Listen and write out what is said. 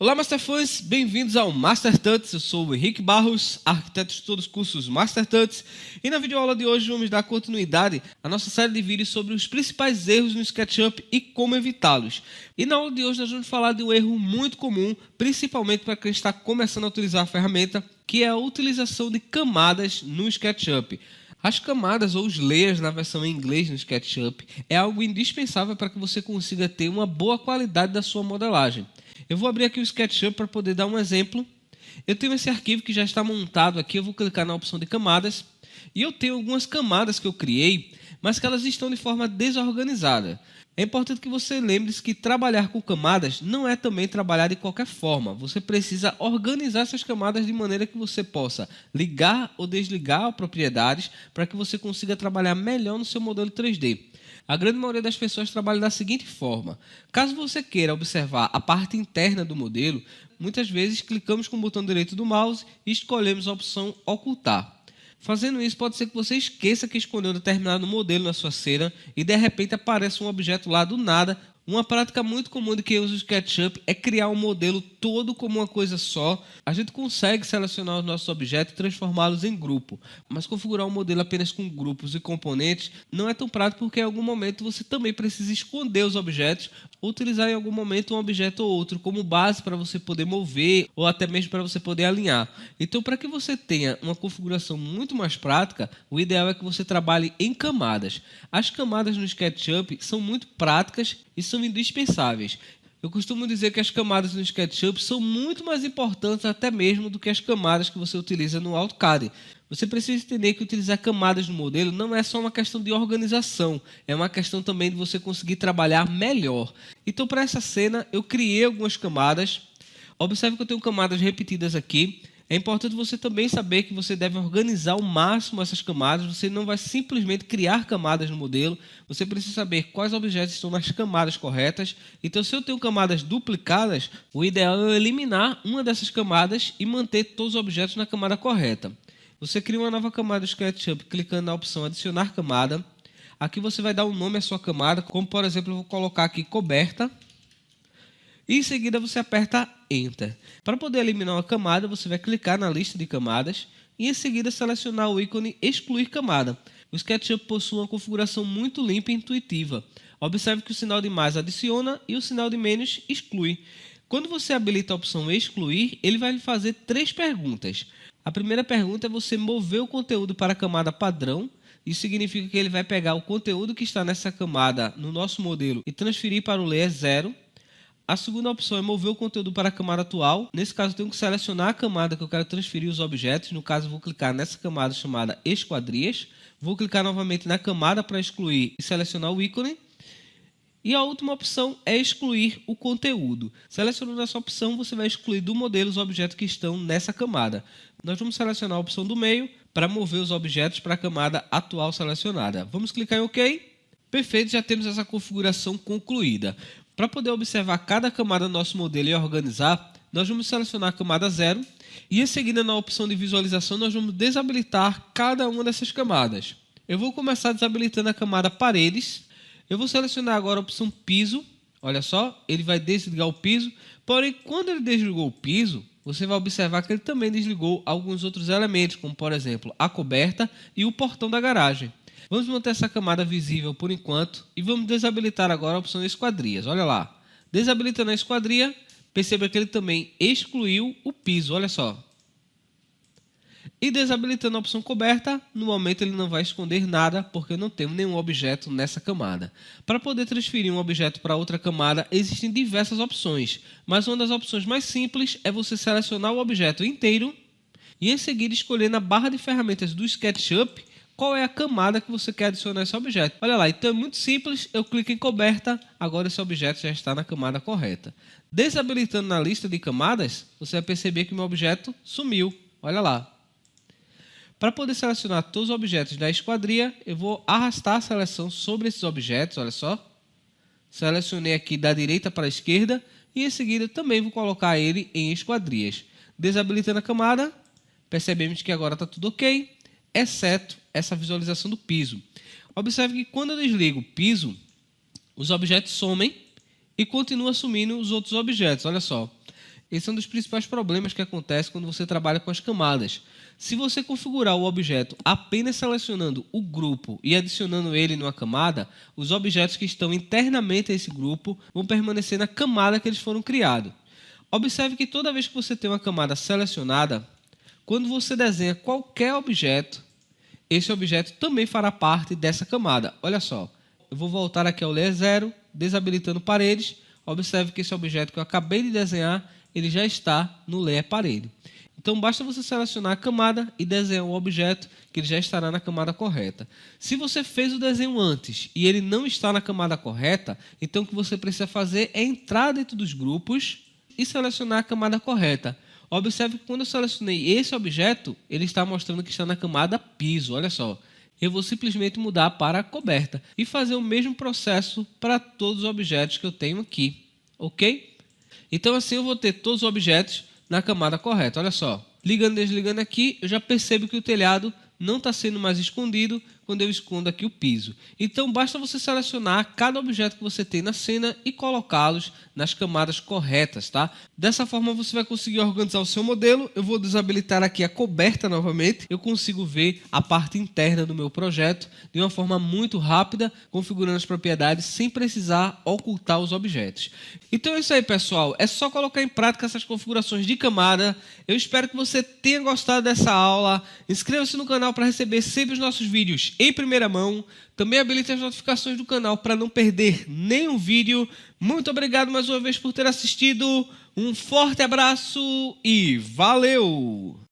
Olá, Masterfãs! Bem-vindos ao Master Tuts. Eu sou o Henrique Barros, arquiteto de todos os cursos Master Tuts. E na videoaula de hoje vamos dar continuidade à nossa série de vídeos sobre os principais erros no SketchUp e como evitá-los. E na aula de hoje nós vamos falar de um erro muito comum, principalmente para quem está começando a utilizar a ferramenta, que é a utilização de camadas no SketchUp. As camadas ou os layers na versão em inglês no SketchUp é algo indispensável para que você consiga ter uma boa qualidade da sua modelagem. Eu vou abrir aqui o SketchUp para poder dar um exemplo. Eu tenho esse arquivo que já está montado aqui, eu vou clicar na opção de camadas. E eu tenho algumas camadas que eu criei, mas que elas estão de forma desorganizada. É importante que você lembre-se que trabalhar com camadas não é também trabalhar de qualquer forma. Você precisa organizar essas camadas de maneira que você possa ligar ou desligar propriedades para que você consiga trabalhar melhor no seu modelo 3D. A grande maioria das pessoas trabalha da seguinte forma. Caso você queira observar a parte interna do modelo, muitas vezes clicamos com o botão direito do mouse e escolhemos a opção ocultar. Fazendo isso, pode ser que você esqueça que escolheu determinado modelo na sua cena e de repente apareça um objeto lá do nada. Uma prática muito comum de quem usa o SketchUp é criar um modelo todo como uma coisa só. A gente consegue selecionar os nossos objetos e transformá-los em grupo, mas configurar um modelo apenas com grupos e componentes não é tão prático porque em algum momento você também precisa esconder os objetos ou utilizar em algum momento um objeto ou outro como base para você poder mover ou até mesmo para você poder alinhar. Então, para que você tenha uma configuração muito mais prática, o ideal é que você trabalhe em camadas. As camadas no SketchUp são muito práticas e são indispensáveis. Eu costumo dizer que as camadas no SketchUp são muito mais importantes até mesmo do que as camadas que você utiliza no AutoCAD. Você precisa entender que utilizar camadas no modelo não é só uma questão de organização, é uma questão também de você conseguir trabalhar melhor. Então, para essa cena, eu criei algumas camadas. Observe que eu tenho camadas repetidas aqui. É importante você também saber que você deve organizar ao máximo essas camadas. Você não vai simplesmente criar camadas no modelo. Você precisa saber quais objetos estão nas camadas corretas. Então, se eu tenho camadas duplicadas, o ideal é eu eliminar uma dessas camadas e manter todos os objetos na camada correta. Você cria uma nova camada do SketchUp clicando na opção adicionar camada. Aqui você vai dar um nome à sua camada, como por exemplo, eu vou colocar aqui coberta. E em seguida você aperta Enter. Para poder eliminar uma camada, você vai clicar na lista de camadas e em seguida selecionar o ícone Excluir camada. O SketchUp possui uma configuração muito limpa e intuitiva. Observe que o sinal de mais adiciona e o sinal de menos exclui. Quando você habilita a opção Excluir, ele vai lhe fazer 3 perguntas. A primeira pergunta é você mover o conteúdo para a camada padrão. Isso significa que ele vai pegar o conteúdo que está nessa camada no nosso modelo e transferir para o layer 0. A segunda opção é mover o conteúdo para a camada atual. Nesse caso, eu tenho que selecionar a camada que eu quero transferir os objetos. No caso, eu vou clicar nessa camada chamada Esquadrias. Vou clicar novamente na camada para excluir e selecionar o ícone. E a última opção é excluir o conteúdo. Selecionando essa opção, você vai excluir do modelo os objetos que estão nessa camada. Nós vamos selecionar a opção do meio para mover os objetos para a camada atual selecionada. Vamos clicar em OK. Perfeito, já temos essa configuração concluída. Para poder observar cada camada do nosso modelo e organizar, nós vamos selecionar a camada 0 e em seguida na opção de visualização nós vamos desabilitar cada uma dessas camadas. Eu vou começar desabilitando a camada paredes. Eu vou selecionar agora a opção piso. Olha só, ele vai desligar o piso. Porém, quando ele desligou o piso, você vai observar que ele também desligou alguns outros elementos, como por exemplo a coberta e o portão da garagem. Vamos manter essa camada visível por enquanto e vamos desabilitar agora a opção de esquadrias. Olha lá, desabilitando a esquadria, perceba que ele também excluiu o piso, olha só. E desabilitando a opção coberta, no momento ele não vai esconder nada porque não temos nenhum objeto nessa camada. Para poder transferir um objeto para outra camada, existem diversas opções, mas uma das opções mais simples é você selecionar o objeto inteiro e em seguida escolher na barra de ferramentas do SketchUp qual é a camada que você quer adicionar esse objeto. Olha lá, então é muito simples, eu clico em coberta, agora esse objeto já está na camada correta. Desabilitando na lista de camadas, você vai perceber que meu objeto sumiu, olha lá. Para poder selecionar todos os objetos da esquadria, eu vou arrastar a seleção sobre esses objetos, olha só. Selecionei aqui da direita para a esquerda e em seguida também vou colocar ele em esquadrias. Desabilitando a camada, percebemos que agora está tudo ok, exceto essa visualização do piso. Observe que quando eu desligo o piso, os objetos somem e continua sumindo os outros objetos, olha só. Esse é um dos principais problemas que acontece quando você trabalha com as camadas. Se você configurar o objeto apenas selecionando o grupo e adicionando ele numa camada, os objetos que estão internamente a esse grupo vão permanecer na camada que eles foram criados. Observe que toda vez que você tem uma camada selecionada, quando você desenha qualquer objeto, esse objeto também fará parte dessa camada. Olha só, eu vou voltar aqui ao Layer 0, desabilitando paredes. Observe que esse objeto que eu acabei de desenhar, ele já está no Layer Parede. Então, basta você selecionar a camada e desenhar um objeto que ele já estará na camada correta. Se você fez o desenho antes e ele não está na camada correta, então o que você precisa fazer é entrar dentro dos grupos e selecionar a camada correta. Observe que quando eu selecionei esse objeto, ele está mostrando que está na camada piso. Olha só, eu vou simplesmente mudar para a coberta e fazer o mesmo processo para todos os objetos que eu tenho aqui, ok? Então assim eu vou ter todos os objetos na camada correta. Olha só, ligando e desligando aqui, eu já percebo que o telhado não está sendo mais escondido quando eu escondo aqui o piso. Então basta você selecionar cada objeto que você tem na cena e colocá-los nas camadas corretas, tá? Dessa forma você vai conseguir organizar o seu modelo. Eu vou desabilitar aqui a coberta novamente. Eu consigo ver a parte interna do meu projeto de uma forma muito rápida, configurando as propriedades sem precisar ocultar os objetos. Então é isso aí, pessoal. É só colocar em prática essas configurações de camada. Eu espero que você tenha gostado dessa aula. Inscreva-se no canal para receber sempre os nossos vídeos em primeira mão. Também habilite as notificações do canal para não perder nenhum vídeo. Muito obrigado mais uma vez por ter assistido. Um forte abraço e valeu!